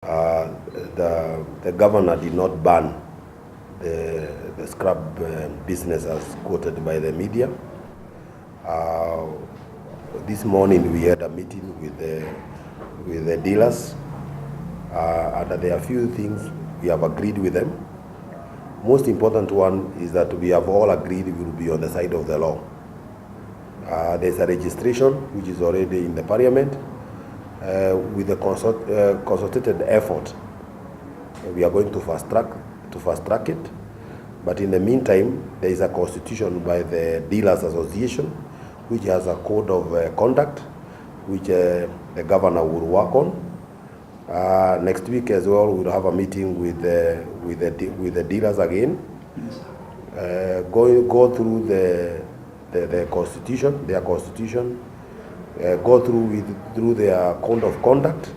Uh, the governor did not ban the scrap business as quoted by the media. This morning we had a meeting with the dealers, and there are a few things we have agreed with them. Most important one is that we have all agreed we will be on the side of the law. There's a registration which is already in the parliament. With the consultated effort, we are going to fast track it. But in the meantime, there is a constitution by the Dealers Association, which has a code of conduct, which the governor will work on. Next week as well, we'll have a meeting with the dealers again. Go through their constitution, go through their code of conduct,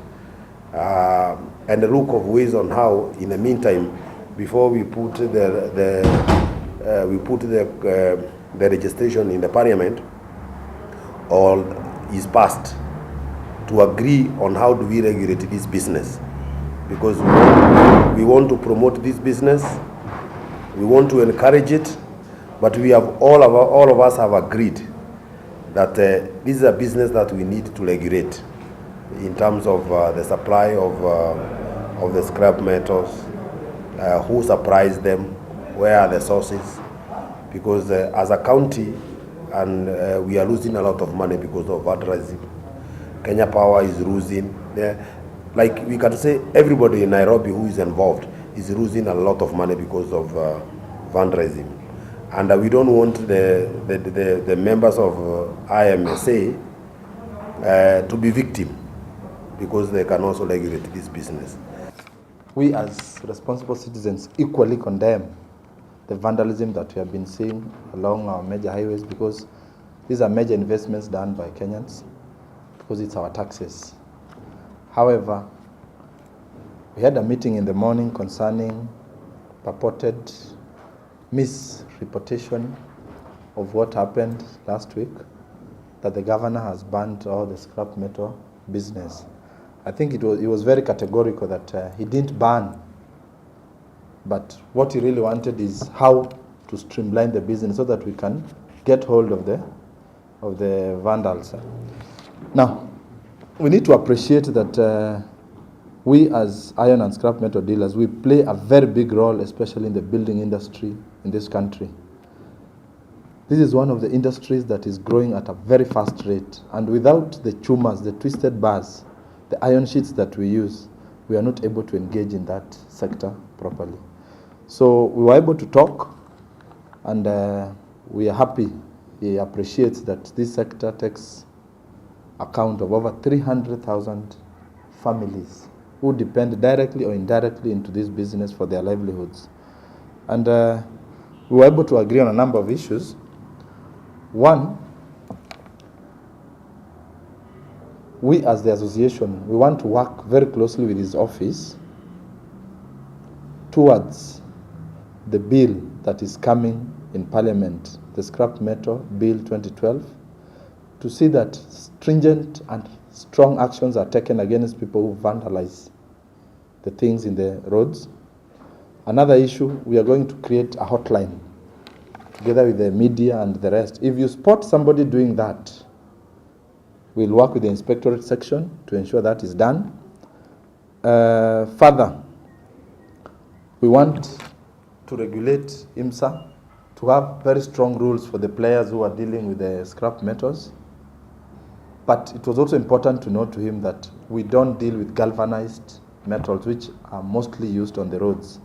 and look of ways on how, in the meantime, before we put the registration in the parliament or is passed, to agree on how do we regulate this business, because we want to promote this business, we want to encourage it, but we have all of us have agreed that this is a business that we need to regulate in terms of the supply of the scrap metals, who supplies them, where are the sources, because as a county, and we are losing a lot of money because of advertising. Kenya Power is losing. Like we can say, everybody in Nairobi who is involved is losing a lot of money because of vandalism. And we don't want the members of IMSA to be victim, because they can also regulate this business. We as responsible citizens equally condemn the vandalism that we have been seeing along our major highways, because these are major investments done by Kenyans, because it's our taxes. However, we had a meeting in the morning concerning purported misreportation of what happened last week, that the governor has banned all the scrap metal business. I think he was very categorical that he didn't ban, but what he really wanted is how to streamline the business so that we can get hold of the vandals. Now, we need to appreciate that we as iron and scrap metal dealers, we play a very big role, especially in the building industry in this country. This is one of the industries that is growing at a very fast rate, and without the chumas, the twisted bars, the iron sheets that we use, we are not able to engage in that sector properly. So we were able to talk, and we are happy. He appreciates that this sector takes account of over 300,000 families who depend directly or indirectly into this business for their livelihoods. And we were able to agree on a number of issues. One, we as the association, we want to work very closely with his office towards the bill that is coming in Parliament, the Scrap Metal Bill 2012, to see that stringent and strong actions are taken against people who vandalize the things in the roads. Another issue, we are going to create a hotline together with the media and the rest. If you spot somebody doing that, we'll work with the inspectorate section to ensure that is done. Further, we want to regulate IMSA to have very strong rules for the players who are dealing with the scrap metals. But it was also important to note to him that we don't deal with galvanized metals, which are mostly used on the roads.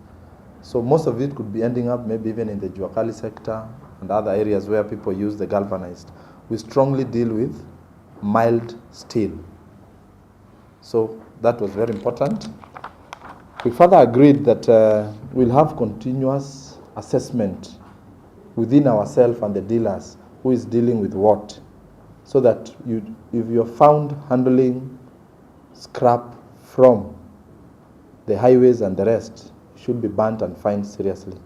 So most of it could be ending up maybe even in the Juakali sector and other areas where people use the galvanized. We strongly deal with mild steel. So that was very important. We further agreed that we'll have continuous assessment within ourselves and the dealers who is dealing with what, so that if you're found handling scrap from the highways and the rest, should be banned and fined seriously.